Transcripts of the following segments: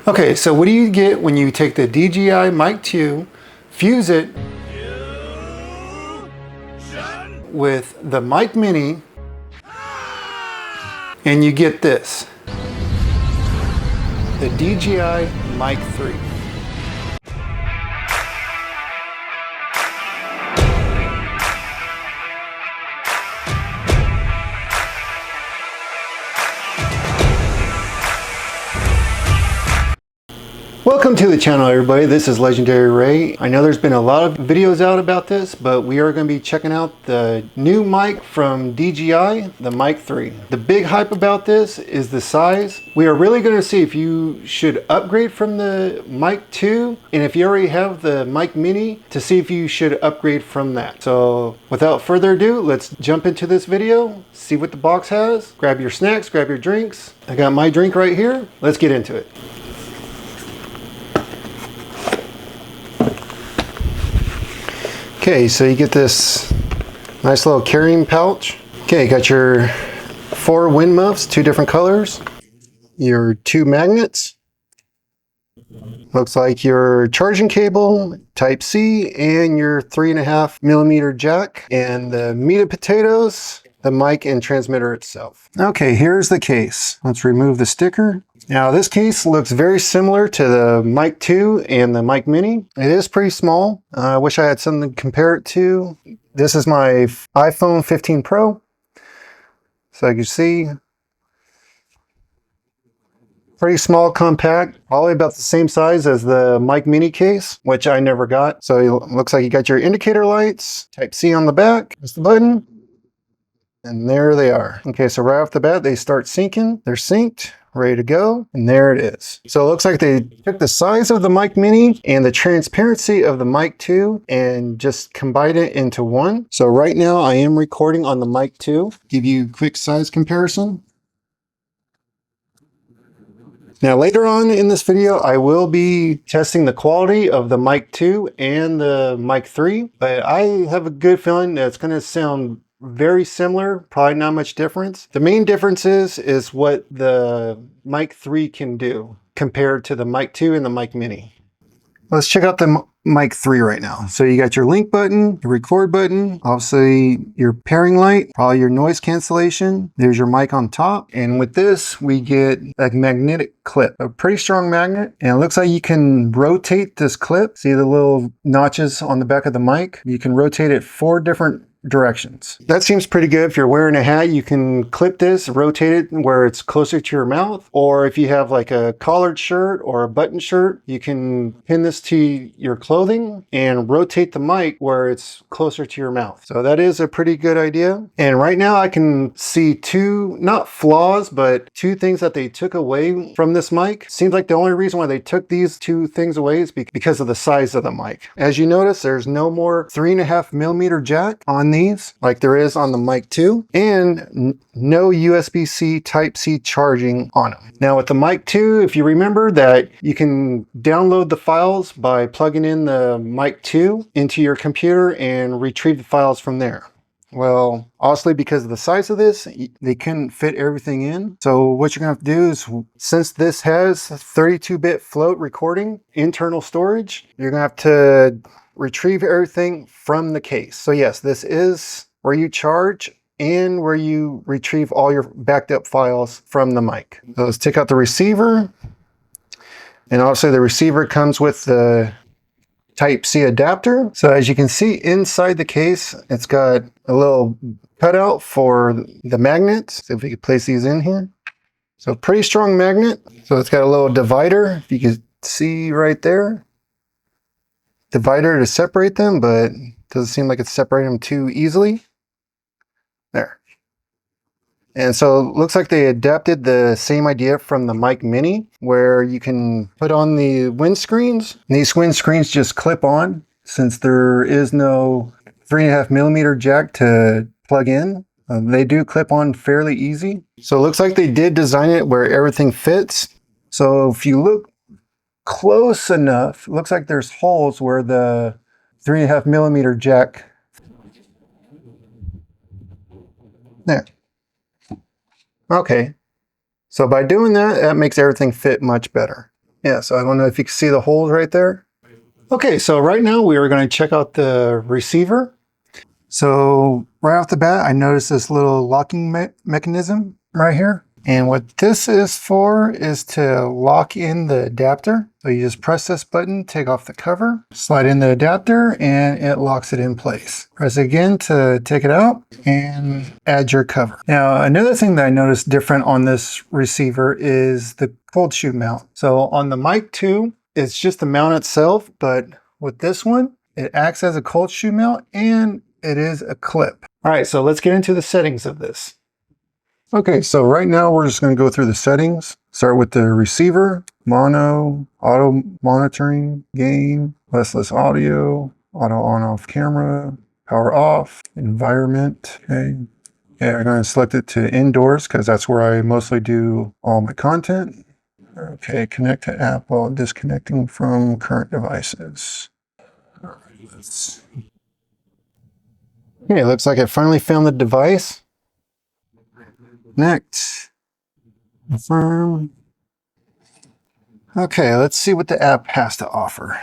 Okay, so what do you get when you take the DJI Mic 2, fuse it with the Mic Mini, and you get this, the DJI Mic 3. Welcome to the channel, everybody. This is Legendary Ray. I know there's been a lot of videos out about this, but we are going to be checking out the new mic from DJI, the Mic 3. The big hype about this is the size. We are really going to see if you should upgrade from the Mic 2, and if you already have the Mic Mini, to see if you should upgrade from that. So without further ado, let's jump into this video, see what the box has. Grab your snacks, grab your drinks. I got my drink right here. Let's get into it. Okay, so you get this nice little carrying pouch. Okay, you got your 4 wind muffs, 2 different colors. Your 2 magnets. Looks like your charging cable, Type-C, and your 3.5mm jack. And the meat and potatoes, the mic and transmitter itself. Okay, here's the case. Let's remove the sticker. Now this case looks very similar to the Mic 2 and the Mic Mini. It is pretty small. I wish I had something to compare it to. This is my iPhone 15 Pro. So you can see, pretty small, compact, probably about the same size as the Mic Mini case, which I never got. So it looks like you got your indicator lights, Type-C on the back, press the button, and there they are. Okay, so right off the bat, they start syncing. They're synced, ready to go, and there it is. So it looks like they took the size of the Mic Mini and the transparency of the Mic 2 and just combined it into one. So right now I am recording on the Mic 2. Give you a quick size comparison. Now later on in this video, I will be testing the quality of the Mic 2 and the Mic 3, but I have a good feeling that it's going to sound very similar, probably not much difference. The main difference is what the Mic 3 can do compared to the Mic 2 and the Mic Mini. Let's check out the Mic 3 right now. So you got your link button, your record button, obviously your pairing light, probably your noise cancellation. There's your mic on top. And with this, we get a magnetic clip, a pretty strong magnet. And it looks like you can rotate this clip. See the little notches on the back of the mic? You can rotate it 4 different directions. That seems pretty good. If you're wearing a hat, you can clip this, rotate it where it's closer to your mouth. Or if you have like a collared shirt or a button shirt, you can pin this to your clothing and rotate the mic where it's closer to your mouth. So that is a pretty good idea. And right now I can see 2, not flaws, but 2 things that they took away from this mic. Seems like the only reason why they took these 2 things away is because of the size of the mic. As you notice, there's no more 3.5mm jack on these like there is on the Mic 2, and no USB-C Type-C charging on them. Now with the Mic 2, if you remember that you can download the files by plugging in the Mic 2 into your computer and retrieve the files from there. Well, obviously because of the size of this, they couldn't fit everything in. So what you're gonna have to do is, since this has 32-bit float recording, internal storage, you're gonna have to retrieve everything from the case. So yes, this is where you charge and where you retrieve all your backed up files from the mic. So let's take out the receiver. And obviously the receiver comes with the Type-C adapter. So as you can see inside the case, it's got a little cutout for the magnets. So if we could place these in here. So pretty strong magnet. So it's got a little divider, if you can see right there. Divider to separate them, but doesn't seem like it's separating them too easily. There. And so it looks like they adapted the same idea from the Mic Mini, where you can put on the windscreens. These windscreens just clip on, since there is no 3.5mm jack to plug in. They do clip on fairly easy. So it looks like they did design it where everything fits. So if you look close enough, looks like there's holes where the 3.5mm jack. There. Okay. So by doing that, that makes everything fit much better. Yeah, so I don't know if you can see the holes right there. Okay, so right now we are going to check out the receiver. So right off the bat, I noticed this little locking mechanism right here. And what this is for is to lock in the adapter. So you just press this button, take off the cover, slide in the adapter, and it locks it in place. Press again to take it out and add your cover. Now, another thing that I noticed different on this receiver is the cold shoe mount. So on the Mic 2, it's just the mount itself, but with this one, it acts as a cold shoe mount and it is a clip. All right, so let's get into the settings of this. Okay, so right now we're just going to go through the settings. Start with the receiver, mono, auto monitoring, gain, lossless audio, auto on-off camera, power off, environment. Okay, yeah, I'm going to select it to indoors because that's where I mostly do all my content. Okay, connect to app while disconnecting from current devices. All right, let's. Okay, looks like I finally found the device. Connect. Confirm. Okay, let's see what the app has to offer.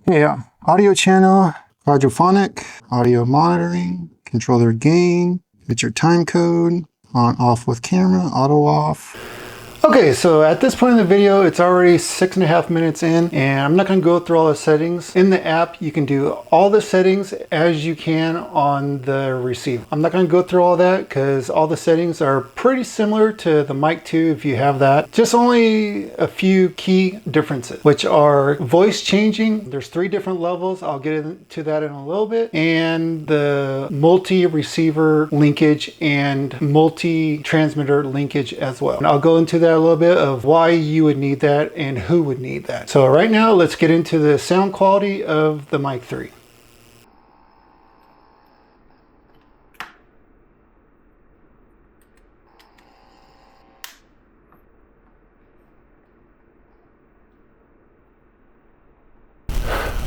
Yeah, audio channel, quadraphonic, audio monitoring, controller gain, get your time code, on off with camera, auto off. Okay, so at this point in the video, it's already 6.5 minutes in, and I'm not going to go through all the settings. In the app, you can do all the settings as you can on the receiver. I'm not going to go through all that because all the settings are pretty similar to the Mic 2 if you have that. Just only a few key differences, which are voice changing. There's 3 different levels. I'll get into that in a little bit. And the multi-receiver linkage and multi-transmitter linkage as well. And I'll go into that a little bit of why you would need that and who would need that. So right now, let's get into the sound quality of the Mic 3.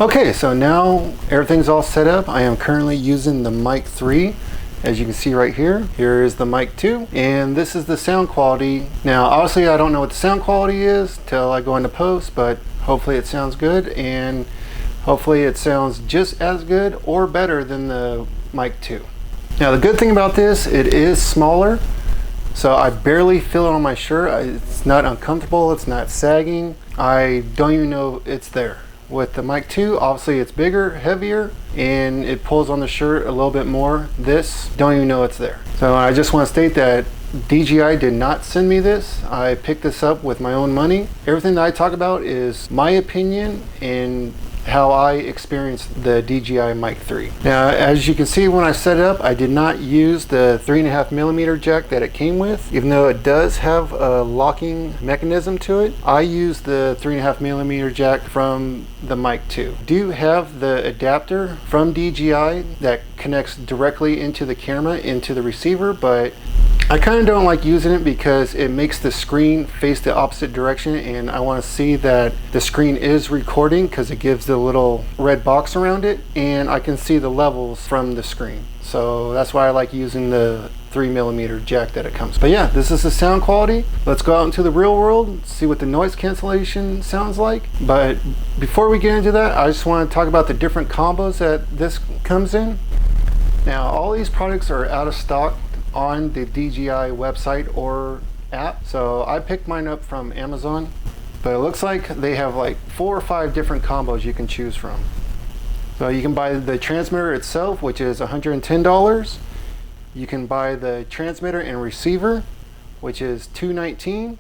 Okay, so now everything's all set up. I am currently using the Mic 3. As you can see right here, here is the Mic 2, and this is the sound quality. Now, obviously, I don't know what the sound quality is till I go into post, but hopefully it sounds good, and hopefully it sounds just as good or better than the Mic 2. Now, the good thing about this, it is smaller, so I barely feel it on my shirt. It's not uncomfortable, it's not sagging. I don't even know it's there. With the Mic 2, obviously it's bigger, heavier, and it pulls on the shirt a little bit more. This, don't even know it's there. So I just want to state that DJI did not send me this. I picked this up with my own money. Everything that I talk about is my opinion and how I experienced the DJI Mic 3. Now, as you can see when I set it up, I did not use the 3.5mm jack that it came with. Even though it does have a locking mechanism to it, I used the 3.5mm jack from the Mic 2. I do have the adapter from DJI that connects directly into the camera, into the receiver, but I kind of don't like using it because it makes the screen face the opposite direction, and I want to see that the screen is recording because it gives the little red box around it, and I can see the levels from the screen. So that's why I like using the 3mm jack that it comes with. But yeah, this is the sound quality. Let's go out into the real world and see what the noise cancellation sounds like. But before we get into that, I just want to talk about the different combos that this comes in. Now, all these products are out of stock on the DJI website or app, so I picked mine up from Amazon, but it looks like they have like 4 or 5 different combos you can choose from. So you can buy the transmitter itself, which is $110. You can buy the transmitter and receiver, which is $219.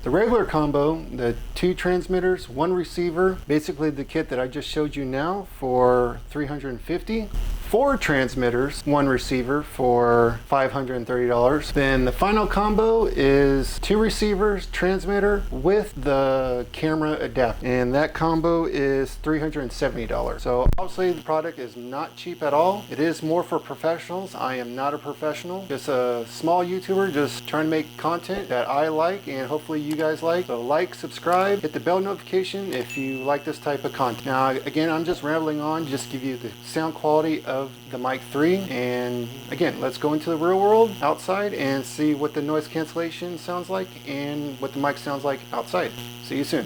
The regular combo, the 2 transmitters, 1 receiver, basically the kit that I just showed you now, for $350. 4 transmitters, 1 receiver for $530. Then the final combo is 2 receivers, transmitter with the camera adapter, and that combo is $370. So obviously the product is not cheap at all. It is more for professionals. I am not a professional, just a small YouTuber just trying to make content that I like and hopefully you guys like. So like, subscribe, hit the bell notification if you like this type of content. Now again, I'm just rambling on, just give you the sound quality of of the Mic 3. And again, let's go into the real world outside and see what the noise cancellation sounds like and what the mic sounds like outside. See you soon.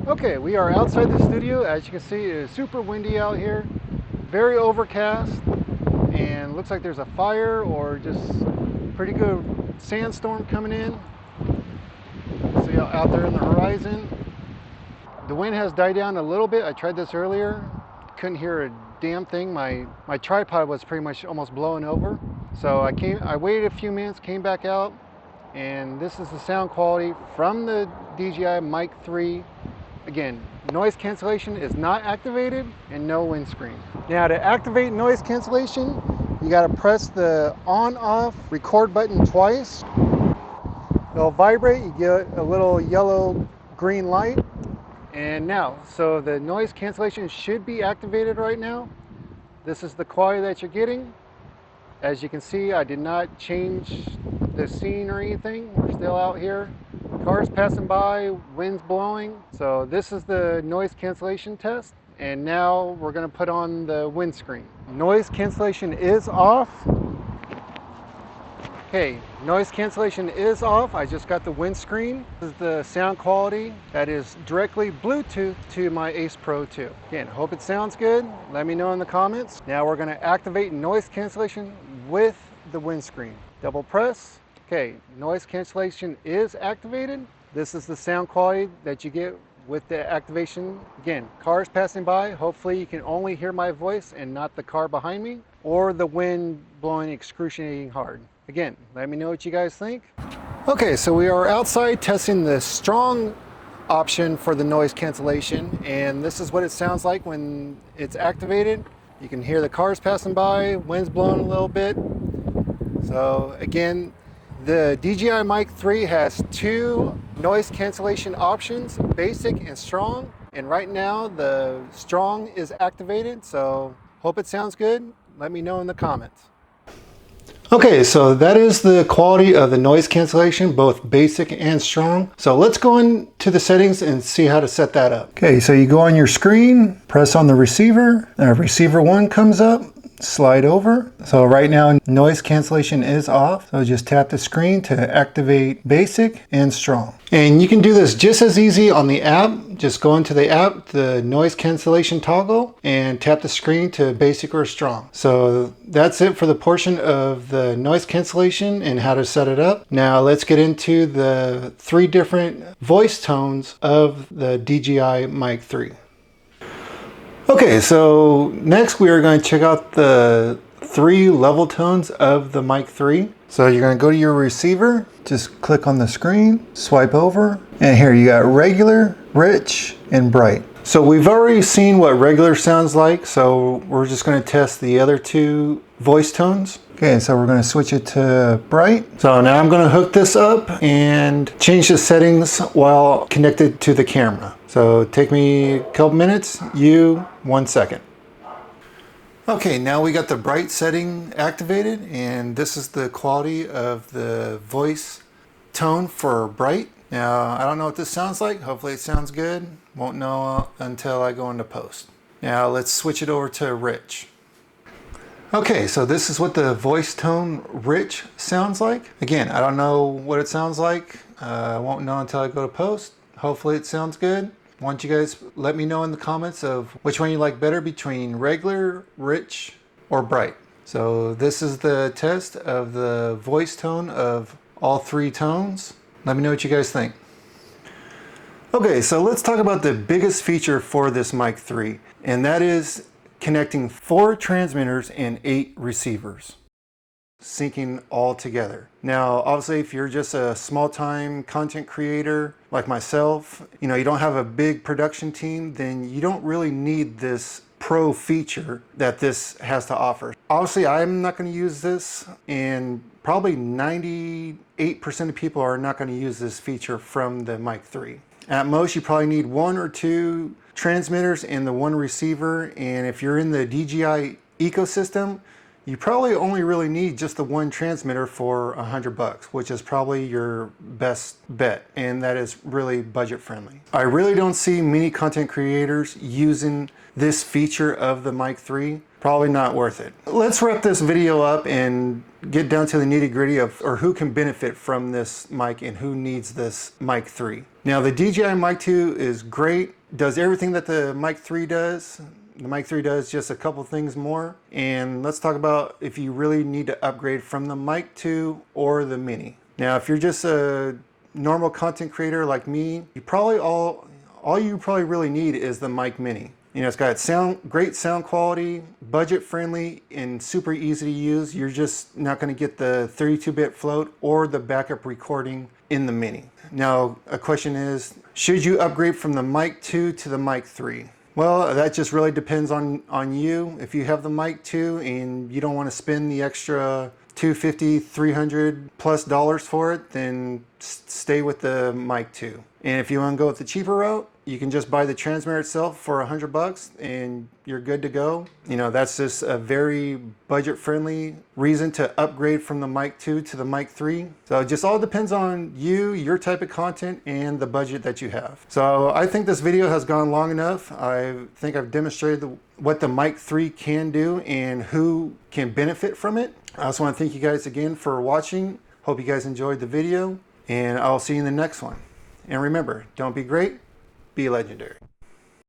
Okay, we are outside the studio. As you can see, it is super windy out here, very overcast, and looks like there's a fire or just pretty good sandstorm coming in. See out there in the horizon. The wind has died down a little bit. I tried this earlier, couldn't hear a damn thing. My tripod was pretty much almost blowing over. So I waited a few minutes, came back out, and this is the sound quality from the DJI Mic 3. Again, noise cancellation is not activated and no windscreen. Now to activate noise cancellation, you gotta press the on-off record button twice. It'll vibrate, you get a little yellow green light. And now, so the noise cancellation should be activated right now. This is the quality that you're getting. As you can see, I did not change the scene or anything. We're still out here. Cars passing by, wind's blowing. So this is the noise cancellation test. And now we're gonna put on the windscreen. Noise cancellation is off. Okay, noise cancellation is off. I just got the windscreen. This is the sound quality that is directly Bluetooth to my Ace Pro 2. Again, hope it sounds good. Let me know in the comments. Now we're gonna activate noise cancellation with the windscreen. Double press. Okay, noise cancellation is activated. This is the sound quality that you get with the activation. Again, cars passing by, hopefully you can only hear my voice and not the car behind me, or the wind blowing excruciating hard. Again, let me know what you guys think. Okay, so we are outside testing the strong option for the noise cancellation, and this is what it sounds like when it's activated. You can hear the cars passing by, wind's blowing a little bit. So again, the DJI Mic 3 has two noise cancellation options, basic and strong. And right now the strong is activated, so hope it sounds good. Let me know in the comments. Okay, so that is the quality of the noise cancellation, both basic and strong. So let's go into the settings and see how to set that up. Okay, so you go on your screen, press on the receiver, receiver 1 comes up. Slide over. So right now noise cancellation is off. So just tap the screen to activate basic and strong. And you can do this just as easy on the app. Just go into the app, the noise cancellation toggle, and tap the screen to basic or strong. So that's it for the portion of the noise cancellation and how to set it up. Now let's get into the 3 different voice tones of the DJI Mic 3. Okay, so next we are going to check out the 3 level tones of the Mic 3. So you're going to go to your receiver, just click on the screen, swipe over, and here you got regular, rich, and bright. So we've already seen what regular sounds like, so we're just going to test the other 2 voice tones. Okay, so we're going to switch it to bright. So now I'm going to hook this up and change the settings while connected to the camera. So take me a couple minutes, 1 second. Okay, now we got the bright setting activated, and this is the quality of the voice tone for bright. Now, I don't know what this sounds like. Hopefully it sounds good. Won't know until I go into post. Now let's switch it over to rich. Okay, so this is what the voice tone rich sounds like. Again, I don't know what it sounds like. I won't know until I go to post. Hopefully it sounds good. I want you guys let me know in the comments of which one you like better between regular, rich, or bright. So this is the test of the voice tone of all 3 tones. Let me know what you guys think. Okay, so let's talk about the biggest feature for this Mic 3, and that is connecting 4 transmitters and 8 receivers, syncing all together. Now, obviously, if you're just a small-time content creator like myself, you don't have a big production team, then you don't really need this pro feature that this has to offer. Obviously, I'm not going to use this, and probably 98% of people are not going to use this feature from the Mic 3. At most, you probably need 1 or 2 transmitters and the 1 receiver, and if you're in the DJI ecosystem, you probably only really need just the one transmitter for $100, which is probably your best bet, and that is really budget friendly. I really don't see many content creators using this feature of the Mic 3. Probably not worth it. Let's wrap this video up and get down to the nitty gritty of who can benefit from this mic and who needs this Mic 3. Now the DJI Mic 2 is great, does everything that the Mic 3 does. The Mic 3 does just a couple things more. And let's talk about if you really need to upgrade from the Mic 2 or the Mini. Now, if you're just a normal content creator like me, you probably all you probably really need is the Mic Mini. You know, it's got great sound quality, budget friendly, and super easy to use. You're just not going to get the 32-bit float or the backup recording in the Mini. Now, a question is, should you upgrade from the Mic 2 to the Mic 3? Well, that just really depends on you. If you have the Mic 2 and you don't want to spend the extra $250, $300+ for it, then stay with the Mic 2. And if you want to go with the cheaper route, you can just buy the transmitter itself for $100 and you're good to go. You know, that's just a very budget friendly reason to upgrade from the Mic 2 to the Mic 3. So it just all depends on you, your type of content, and the budget that you have. So I think this video has gone long enough. I think I've demonstrated what the Mic 3 can do and who can benefit from it. I also want to thank you guys again for watching. Hope you guys enjoyed the video, and I'll see you in the next one. And remember, don't be great, be legendary.